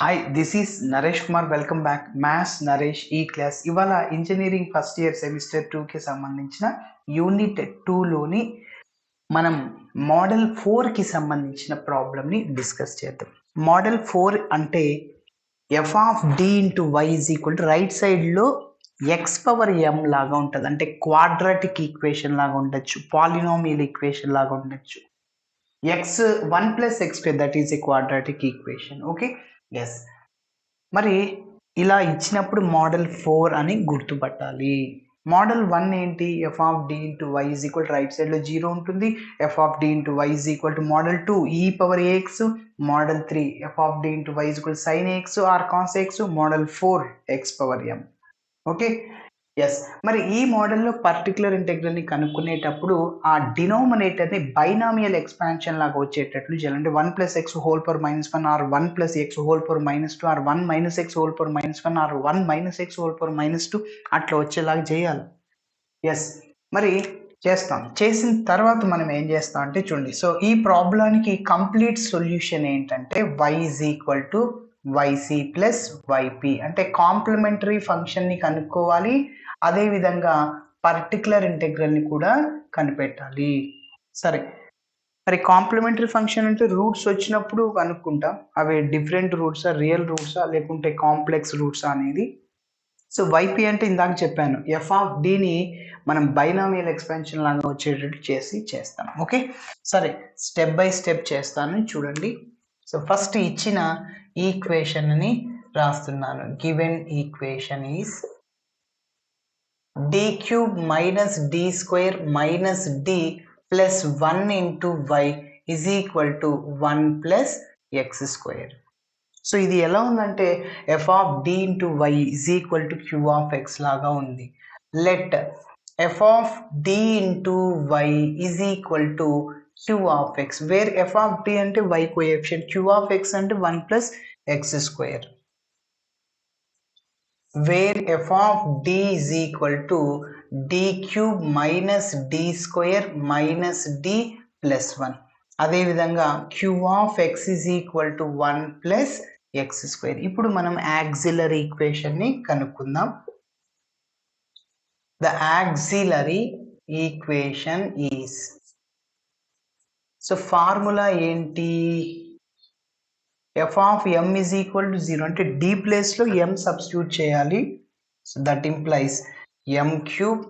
Hi, this is Naresh Kumar. Welcome back. Maths Naresh E class. ఇవాళ engineering first year semester 2కి సంబంధించిన unit 2లోని మనం model 4కి సంబంధించిన ప్రాబ్లమ్ని డిస్కస్ చేద్దాం. మోడల్ 4 అంటే f of d into y is equal to right సైడ్లో ఎక్స్ పవర్ ఎం లాగా ఉంటుంది. అంటే క్వాడ్రాటిక్ ఈక్వేషన్ లాగా ఉండొచ్చు, పాలినామియల్ ఈక్వేషన్ లాగా ఉండొచ్చు. X 1 plus x square that is a quadratic equation. Okay, yes. మరి ఇలా ఇచ్చినప్పుడు మోడల్ 4 అని గుర్తుపట్టాలి. మోడల్ 1 ఏంటి? F of d into y is equal right సైడ్లో 0 ఉంటుంది. F of d into y is equal to model 2 e power ax. Model 3 f of d into y is equal sin ax or cos ax. Model 4 x power m. Okay, yes. మరి ఈ మోడల్లో particular ఇంటెగ్రల్ని కనుక్కునేటప్పుడు ఆ డినోమినేటర్ని binomial expansion లాగా వచ్చేటట్లు చేయాలంటే 1 plus x whole power -1 or 1 plus x whole power -2 or 1 minus x whole power -1 or 1 minus x whole power -2 అట్లా వచ్చేలాగా చేయాలి. ఎస్, మరి చేస్తాం. చేసిన తర్వాత మనం ఏం చేస్తాం అంటే చూడండి, సో ఈ ప్రాబ్లానికి కంప్లీట్ సొల్యూషన్ ఏంటంటే y is equal to YC plus YP. అంటే కాంప్లిమెంటరీ ఫంక్షన్ని కనుక్కోవాలి, అదేవిధంగా పర్టికులర్ ఇంటెగ్రల్ని కూడా కనిపెట్టాలి. సరే, మరి కాంప్లిమెంటరీ ఫంక్షన్ అంటే రూట్స్ వచ్చినప్పుడు కనుక్కుంటాం. అవి డిఫరెంట్ రూట్సా, రియల్ రూట్సా, లేకుంటే కాంప్లెక్స్ రూట్సా అనేది. సో వైపీ అంటే ఇందాక చెప్పాను, ఎఫ్ ఆఫ్ డిని మనం బైనామియల్ ఎక్స్పాన్షన్ లాగా వచ్చేటట్టు చేస్తాం. ఓకే, సరే, స్టెప్ బై స్టెప్ చేస్తాను, చూడండి. సో ఫస్ట్ ఇచ్చిన ఈక్వేషన్ని రాస్తున్నాను. Given equation is d cube minus d square minus d plus 1 into y is equal to 1 plus x square. So ఇది ఎలా ఉందంటే f of d into y is equal to q of x లాగా ఉంది. Let f of d into y is equal to q of x, where f of d అంటే y coefficient, q of x అంటే 1 plus x square, where f of d is equal to d cube minus d square minus d plus 1. అదే విధంగా q of x is equal to 1 plus x square. ఇప్పుడు మనం auxiliary equation ని కనుక్కుందాం. The auxiliary equation is, so formula ఏంటి? f of m is equal to 0 అంటే d ప్లేస్లో m substitute చేయాలి. So that implies m cube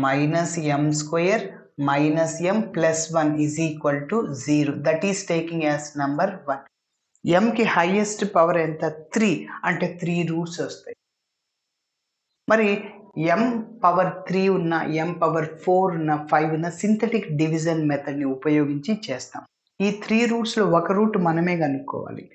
minus m square minus m plus 1 is equal to 0. That is taking as number 1. mకి highest power ఎంత? 3, అంటే 3 roots వస్తాయి. మరి m power 3 ఉన్న, m power 4 ఉన్న, 5 ఉన్న సింథటిక్ డివిజన్ మెథడ్ని ఉపయోగించి చేస్తాం. ఈ 3 రూట్స్లో ఒక రూట్ మనమే కనుక్కోవాలి.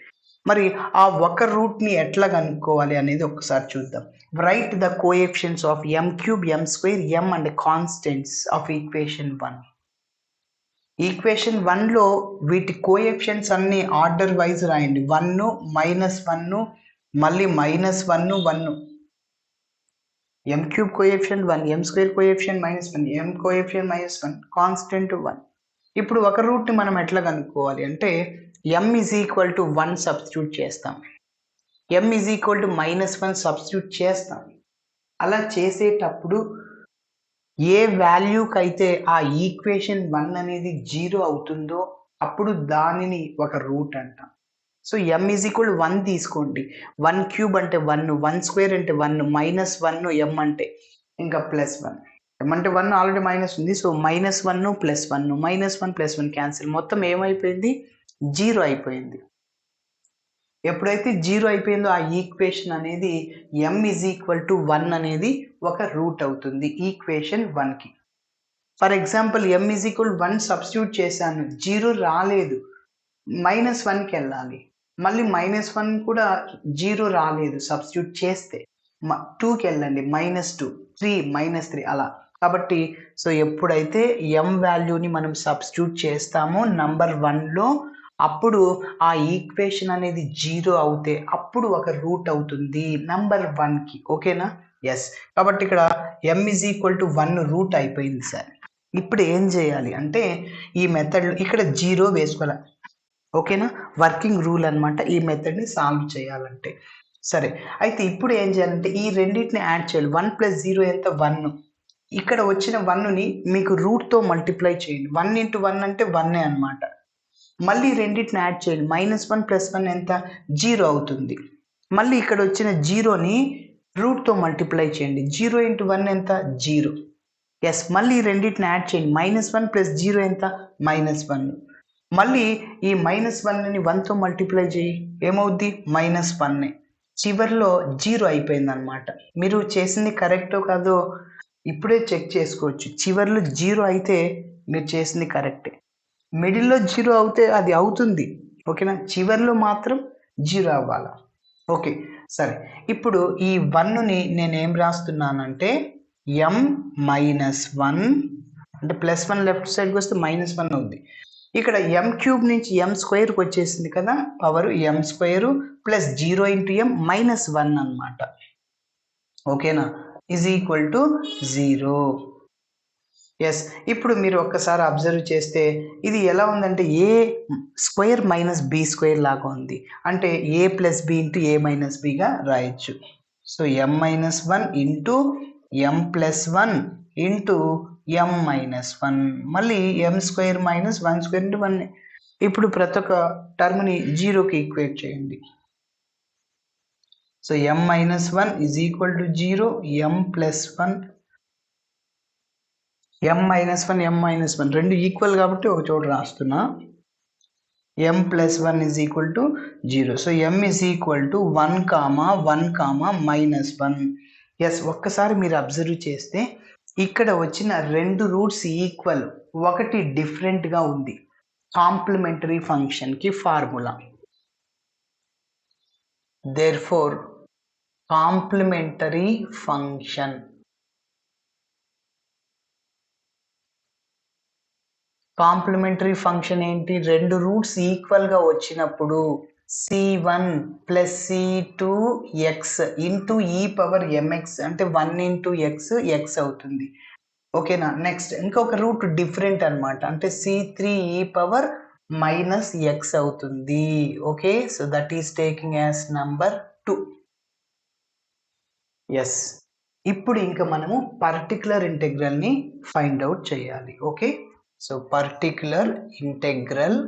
మరి ఆ ఒక రూట్ని ఎట్లా కనుక్కోవాలి అనేది ఒకసారి చూద్దాం. Right the coefficients of m cube, m square, m and constants of equation 1. Equation 1లో వీటి కోఎఫిషియన్స్ అన్ని ఆర్డర్ వైజ్ రాయండి. 1, -1, మళ్ళీ -1, 1. m cube coefficient 1, m square coefficient -1, m coefficient -1, constant 1. ఇప్పుడు ఒక రూట్ని మనం ఎట్లా కనుక్కోవాలి అంటే m is equal to 1 substitute చేస్తాం, m is equal to -1 substitute చేస్తాం. అలా చేసేటప్పుడు ఏ వాల్యూకి అయితే ఆ ఈక్వేషన్ 1 అనేది 0 అవుతుందో అప్పుడు దానిని ఒక రూట్ అంటాం. So m is equal to 1 తీసుకోండి. 1 క్యూబ్ అంటే 1, 1 స్క్వేర్ అంటే 1, -1 m అంటే ఇంకా +1. m అంటే 1 ఆల్రెడీ మైనస్ ఉంది, సో -1 +1, -1 +1 క్యాన్సిల్, మొత్తం ఏమైపోయింది? 0 అయిపోయింది. ఎప్పుడైతే 0 అయిపోయిందో ఆ ఈక్వేషన్ అనేది m is equal to 1 అనేది ఒక రూట్ అవుతుంది ఈక్వేషన్ 1కి. For example m is equal to 1 substitute చేశాను, 0 రాలేదు, -1కి వెళ్ళాలి. మళ్ళీ -1 కూడా 0 రాలేదు సబ్స్టిట్యూట్ చేస్తే, 2కి వెళ్ళండి, -2, 3, -3 అలా. కాబట్టి సో ఎప్పుడైతే m వాల్యూని మనం సబ్స్టిట్యూట్ చేస్తామో నంబర్ 1లో, అప్పుడు ఆ ఈక్వేషన్ అనేది 0 అవుతే అప్పుడు ఒక రూట్ అవుతుంది నంబర్ 1కి. ఓకేనా? ఎస్. కాబట్టి ఇక్కడ m is equal to 1 route అయిపోయింది సార్. ఇప్పుడు ఏం చేయాలి అంటే ఈ మెథడ్లో ఇక్కడ 0 వేసుకోవాలి. ఓకేనా, వర్కింగ్ రూల్ అనమాట ఈ మెథడ్ని సాల్వ్ చేయాలంటే. సరే, అయితే ఇప్పుడు ఏం చేయాలంటే ఈ రెండింటిని యాడ్ చేయాలి. 1 + 0 ఎంత 1. ఇక్కడ వచ్చిన 1ని మీకు రూట్తో మల్టిప్లై చేయండి. 1 × 1 అంటే 1 అనమాట. మళ్ళీ రెండింటిని యాడ్ చేయండి. -1 + 1 ఎంత 0 అవుతుంది. మళ్ళీ ఇక్కడ వచ్చిన 0ని రూట్తో మల్టిప్లై చేయండి. 0 × 1 ఎంత 0. ఎస్, మళ్ళీ రెండింటిని యాడ్ చేయండి. -1 + 0 ఎంత -1. మళ్ళీ ఈ -1ని 1తో మల్టిప్లై చేయి, ఏమవుద్ది -1. చివరిలో 0 అయిపోయింది అనమాట. మీరు చేసింది కరెక్టో కాదో ఇప్పుడే చెక్ చేసుకోవచ్చు. చివరిలో 0 అయితే మీరు చేసింది కరెక్టే. మిడిల్లో 0 అవుతే అది అవుతుంది, ఓకేనా. చివరిలో మాత్రం 0 అవ్వాలి. ఓకే, సరే. ఇప్పుడు ఈ 1ని నేను ఏం రాస్తున్నానంటే m-1 అంటే +1 లెఫ్ట్ సైడ్కి వస్తే -1 ఉంది. ఇక్కడ m³ నుంచి m² వచ్చేసింది కదా, పవర్ m² + 0 × m -1 అనమాట. ఓకేనా, = 0. ఎస్, ఇప్పుడు మీరు ఒక్కసారి అబ్జర్వ్ చేస్తే ఇది ఎలా ఉందంటే a² - b² లాగా ఉంది. అంటే a + b × a - bగా రాయొచ్చు. సో m-1 × m + 1 × m - 1, మళ్ళీ m² - 1² × 1. ఇప్పుడు ప్రతి ఒక్క టర్మ్ని 0కి ఈక్వేట్ చేయండి. సో m-1 = 0, m + 1 m-1 రెండు ఈక్వల్ కాబట్టి ఒక చోట రాస్తున్నా. m + 1 = 0. So m = 1, 1, -1. ఎస్, ఒక్కసారి మీరు అబ్జర్వ్ చేస్తే ఇక్కడ వచ్చిన రెండు రూట్స్ ఈక్వల్, ఒకటి డిఫరెంట్గా ఉంది. కాంప్లిమెంటరీ ఫంక్షన్కి ఫార్ములా. Therefore, కాంప్లిమెంటరీ ఫంక్షన్ ఏంటి? రెండు రూట్స్ ఈక్వల్గా వచ్చినప్పుడు c1 + c2x × e⁻mx అంటే 1 × x అవుతుంది. ఓకేనా. నెక్స్ట్ ఇంకొక రూట్ డిఫరెంట్ అనమాట, అంటే c3 e⁻−x అవుతుంది. Okay, so that is taking as number 2. Yes, ఇప్పుడు ఇంకా మనము పర్టికులర్ ఇంటెగ్రల్ని ఫైండ్ అవుట్ చేయాలి. ఓకే, సో పర్టికులర్ ఇంటెగ్రల్,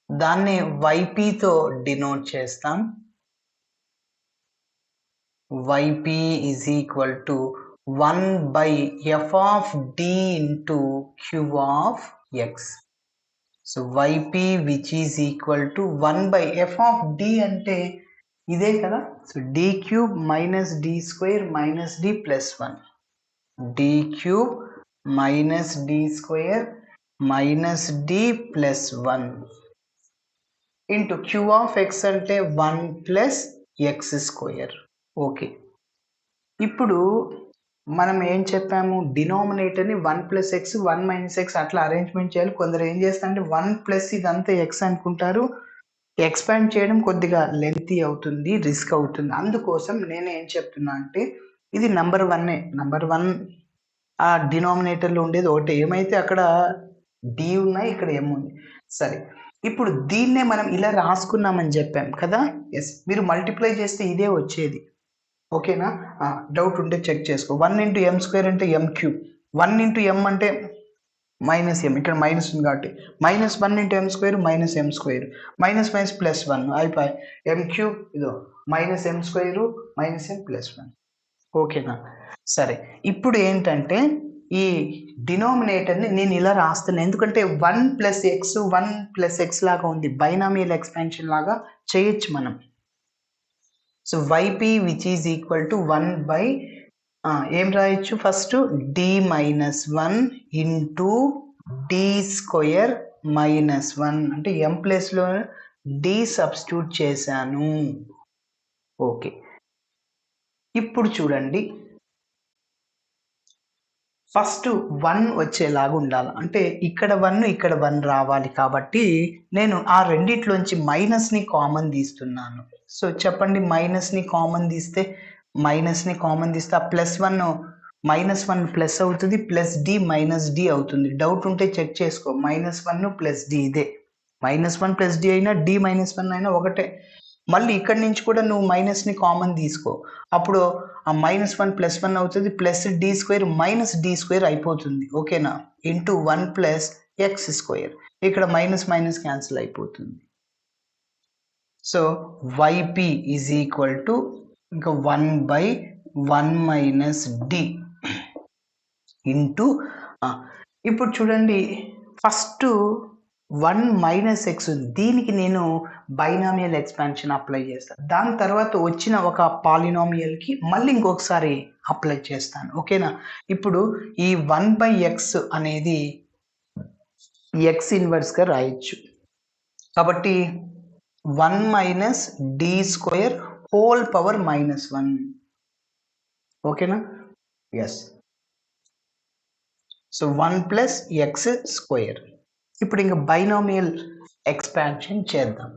దాన్ని ypతో డినోట్ చేస్తాం. yp = 1/f(d) × q(x). So yp which is equal to 1/f(d) అంటే ఇదే కదా. So d³ - d² - d + 1, d³ - d² - d + 1 into q(x) అంటే 1 + x². ఓకే, ఇప్పుడు మనం ఏం చెప్పాము, డినామినేటర్ని 1 + x 1 - x అట్లా అరేంజ్మెంట్ చేయాలి. కొందరు ఏం చేస్తారంటే 1 + ఇదంతా x అనుకుంటారు. ఎక్స్పాండ్ చేయడం కొద్దిగా లెంతీ అవుతుంది, రిస్క్ అవుతుంది. అందుకోసం నేను ఏం చెప్తున్నా అంటే ఇది నంబర్ 1 ఆ డినామినేటర్లో ఉండేది ఒకటే. ఏమైతే అక్కడ d ఉన్నాయి, ఇక్కడ m ఉంది. సరే, ఇప్పుడు దీన్నే మనం ఇలా రాసుకున్నామని చెప్పాం కదా. ఎస్, మీరు మల్టిప్లై చేస్తే ఇదే వచ్చేది. ఓకేనా, డౌట్ ఉంటే చెక్ చేసుకో. 1 × m² అంటే m³, 1 × m అంటే -m, ఇక్కడ మైనస్ ఉంది కాబట్టి -1 × m² -m², -1 అయిపోయి m³ ఇదో -m² -m + 1. ఓకేనా, సరే. ఇప్పుడు ఏంటంటే ఈ డినామినేటర్ని నేను ఇలా రాస్తాను, ఎందుకంటే 1 + x 1 + x లాగా ఉంది. బైనామియల్ ఎక్స్పాన్షన్ లాగా చేయొచ్చు మనం. So yp which is equal to 1 ఏం రాయొచ్చు, ఫస్ట్ d - 1 × d² - 1 అంటే m ప్లేస్లో d సబ్స్టిట్యూట్ చేశాను. ఓకే, ఇప్పుడు చూడండి, ఫస్ట్ 1 వచ్చేలాగా ఉండాలి. అంటే ఇక్కడ 1 ఇక్కడ 1 రావాలి కాబట్టి నేను ఆ రెండిట్లోంచి మైనస్ని కామన్ తీస్తున్నాను. సో చెప్పండి, మైనస్ని కామన్ తీస్తే ఆ +1 -1 ప్లస్ అవుతుంది, ప్లస్ డి మైనస్ డి అవుతుంది. డౌట్ ఉంటే చెక్ చేసుకో. -1 ప్లస్ డి ఇదే. -1 ప్లస్ డి అయినా డి -1 అయినా ఒకటే. మళ్ళీ ఇక్కడి నుంచి కూడా నువ్వు మైనస్ని కామన్ తీసుకో. అప్పుడు ఆ -1 ప్లస్ 1 అవుతుంది, plus d square minus d square అయిపోతుంది. ఓకేనా? Into 1 plus x square. ఇక్కడ మైనస్ మైనస్ క్యాన్సిల్ అయిపోతుంది. So yp is equal to ఇంకా 1/1 మైనస్ డి ఇంటూ ఇప్పుడు చూడండి, ఫస్ట్ 1 మైనస్ ఎక్స్ దీనికి నేను బైనామియల్ ఎక్స్పాన్షన్ అప్లై చేస్తాను. దాని తర్వాత వచ్చిన ఒక పాలినామియల్కి మళ్ళీ ఇంకొకసారి అప్లై చేస్తాను. ఓకేనా? ఇప్పుడు ఈ 1/x అనేది ఎక్స్ ఇన్వర్స్గా రాయొచ్చు. కాబట్టి 1 minus d square whole power -1. ఓకేనా? Yes. So 1 plus x square. ఇప్పుడు ఇంకా బైనామియల్ ఎక్స్పాన్షన్ చేద్దాం.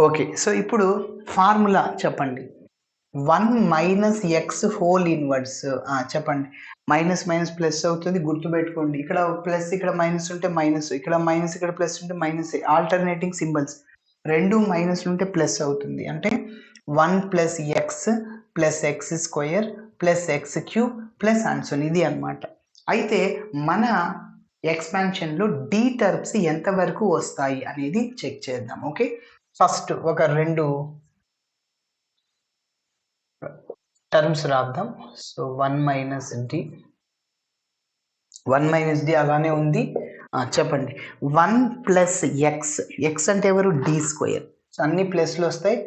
ఓకే, సో ఇప్పుడు ఫార్ములా చెప్పండి. 1 మైనస్ ఎక్స్ హోల్ ఇన్వర్స్. చెప్పండి. మైనస్ మైనస్ ప్లస్ అవుతుంది, గుర్తుపెట్టుకోండి. ఇక్కడ ప్లస్ ఇక్కడ మైనస్ ఉంటే మైనస్, ఇక్కడ మైనస్ ఇక్కడ ప్లస్ ఉంటే మైనస్. ఆల్టర్నేటింగ్ సింబల్స్ రెండు మైనస్ ఉంటే ప్లస్ అవుతుంది. అంటే 1 plus x plus x square plus X cube plus answer. ఇది అన్నమాట. అయితే మన ఎక్స్పాన్షన్లో డి టర్మ్స్ ఎంతవరకు వస్తాయి అనేది చెక్ చేద్దాం. ఓకే, ఫస్ట్ ఒక 2 టర్మ్స్ రాద్దాం. So 1 minus d, 1 minus d అలానే ఉంది. చెప్పండి. 1 ప్లస్ ఎక్స్, ఎక్స్ అంటే ఎవరు? D square. సో అన్ని ప్లస్లు వస్తాయి.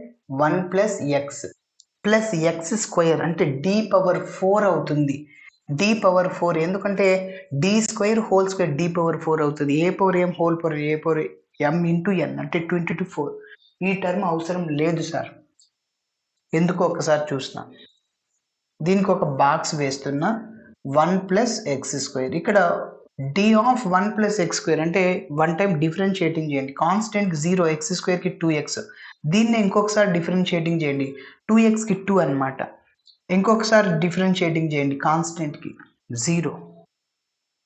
1 plus x plus x square అంటే డి పవర్ 4 అవుతుంది. డి పవర్ 4 ఎందుకంటే d square whole square d power 4 అవుతుంది. A power m whole power a power m into n అంటే 24. ఈ టర్మ్ అవసరం లేదు సార్. ఎందుకు ఒకసారి చూస్తున్నా. దీనికి ఒక బాక్స్ వేస్తున్నా. 1 ప్లస్ ఎక్స్ స్క్వేర్. ఇక్కడ d of 1 plus x square అంటే 1 టైం డిఫరెన్షియేటింగ్ చేయండి. కాన్స్టెంట్ 0, ఎక్స్ స్క్వేర్కి 2x. దీన్ని ఇంకొకసారి డిఫరెన్షియేటింగ్ చేయండి. 2xకి 2 అనమాట. ఇంకొకసారి డిఫరెన్షియేటింగ్ చేయండి కాన్స్టెంట్కి 0.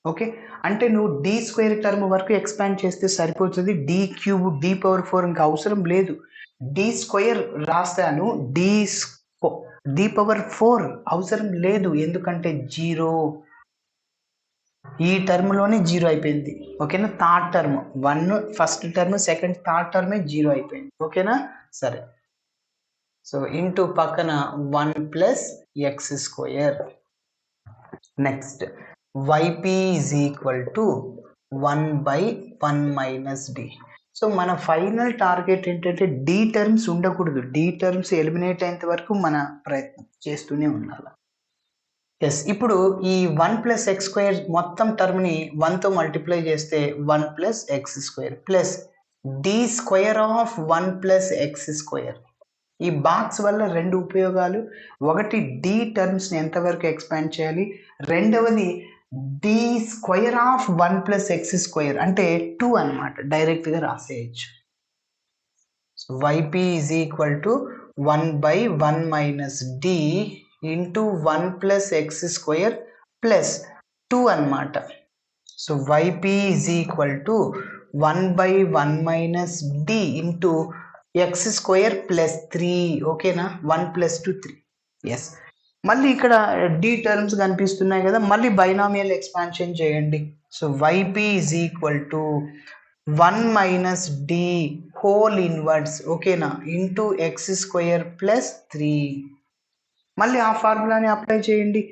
ఓకే, అంటే నువ్వు డి స్క్వేర్ టర్మ్ వరకు ఎక్స్పాండ్ చేస్తే సరిపోతుంది. డి క్యూబ్ డి పవర్ 4 ఇంకా అవసరం లేదు. డి స్క్వేర్ రాస్తాను, డి పవర్ 4 అవసరం లేదు. ఎందుకంటే 0 ఈ టర్మ్లోనే 0 అయిపోయింది. ఓకేనా? Third term 1 first term, second third టర్మే 0 అయిపోయింది. ఓకేనా? సరే. సో ఇంటూ పక్కన 1 plus x square. Next yp is equal to 1/1 minus d. సో మన ఫైనల్ టార్గెట్ ఏంటంటే డి టర్మ్స్ ఉండకూడదు. డి టర్మ్స్ ఎలిమినేట్ అయ్యేంత వరకు మన ప్రయత్నం చేస్తూనే ఉండాలి. ఎస్. ఇప్పుడు ఈ 1 ప్లస్ ఎక్స్ స్క్వేర్ మొత్తం టర్మ్ని 1తో మల్టిప్లై చేస్తే 1 plus x square plus d square of 1 plus x square. ఈ బాక్స్ వల్ల 2 ఉపయోగాలు. ఒకటి, డి టర్మ్స్ని ఎంతవరకు ఎక్స్పాండ్ చేయాలి. రెండవది d square of 1 plus x square అంటే 2 అనమాట. డైరెక్ట్గా రాసేయచ్చు. yp is equal to 1/1 minus d into 1 plus x square plus 2 అనమాట. So yp is equal to 1/1 minus d into x square plus 3. ఓకేనా? 1 ప్లస్ 2 3. ఎస్. మళ్ళీ ఇక్కడ డి టర్మ్స్ కనిపిస్తున్నాయి కదా, మళ్ళీ బైనామియల్ ఎక్స్పాన్షన్ చేయండి. So yp is equal to 1 minus d whole inverse. ఓకేనా? Into x square plus 3. మళ్ళీ ఆ ఫార్ములాని అప్లై చేయండి.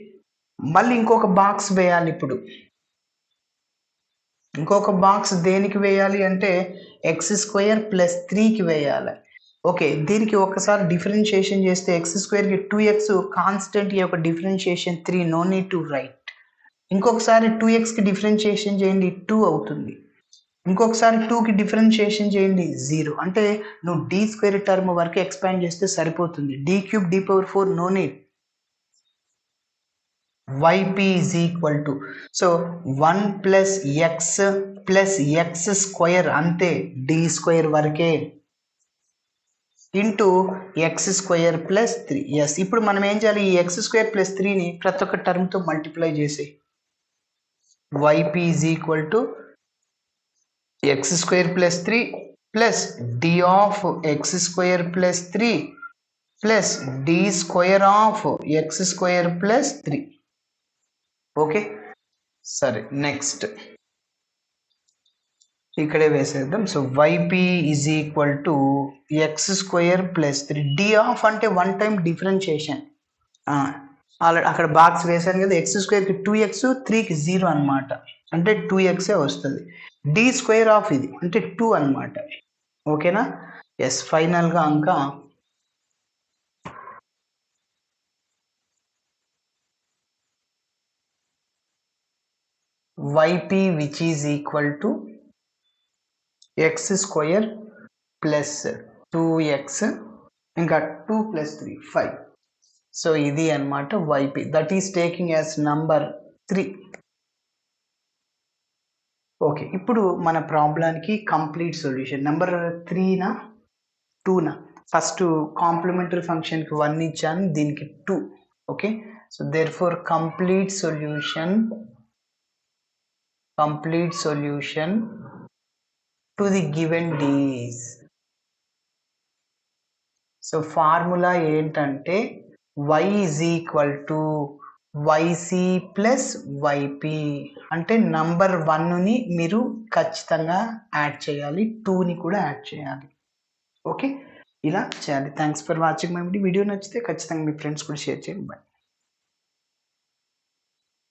మళ్ళీ ఇంకొక బాక్స్ వేయాలి. ఇప్పుడు ఇంకొక బాక్స్ దేనికి వేయాలి అంటే ఎక్స్ స్క్వేర్ ప్లస్ 3కి వేయాలి. ఓకే, దీనికి ఒకసారి డిఫరెన్షియేషన్ చేస్తే ఎక్స్ స్క్వేర్కి 2x కాన్స్టెంట్ యొక్క differentiation 3, no need to write. ఇంకొకసారి 2xకి డిఫరెన్షియేషన్ చేయండి, 2 అవుతుంది. ఇంకొకసారి 2కి డిఫరెన్షియేషన్ చేయండి, 0. అంటే నువ్వు డి స్క్వేర్ టర్మ్ వరకు ఎక్స్పాండ్ చేస్తే సరిపోతుంది. D cube d power 4 no need. yp is equal to so 1 plus x square అంతే డి స్క్వేర్ వరకే into x square plus 3. Yes ఇప్పుడు మనం ఏం చేయాలి ఈ ఎక్స్ స్క్వేర్ ప్లస్ 3ని ప్రతి ఒక్క టర్మ్తో మల్టిప్లై చేసి yp is equal to x square plus 3 plus d of x square plus 3 plus d square of x square plus 3. Okay సరే నెక్స్ట్ ఇక్కడే వేసేద్దాం. So yp is equal to x square plus 3 d of అంటే one time differentiation already అక్కడ box వేసాను కదా X స్క్వేర్కి 2x 3కి 0 అనమాట అంటే 2xే వస్తుంది. డి స్క్వేర్ ఆఫ్ ఇది అంటే 2 అనమాట. ఓకేనా ఎస్ ఫైనల్గా ఇంకా yp which is equal to x square plus 2x ఇంకా 2 ప్లస్ 3 5. సో ఇది అనమాట yp that is taking as number 3. Okay ఇప్పుడు మన ప్రాబ్లానికి కంప్లీట్ సొల్యూషన్ నెంబర్ 3నా 2నా ఫస్ట్ కాంప్లిమెంటరీ ఫంక్షన్కి 1 ఇచ్చాను దీనికి 2. Okay so therefore complete solution to the given DEs. సో ఫార్ములా ఏంటంటే y is equal to yc plus yp అంటే నంబర్ 1ని మీరు ఖచ్చితంగా యాడ్ చేయాలి 2ని కూడా యాడ్ చేయాలి. ఓకే ఇలా చేయాలి. Thanks for watching my video నచ్చితే ఖచ్చితంగా మీ ఫ్రెండ్స్ కూడా షేర్ చేయండి. బాయ్.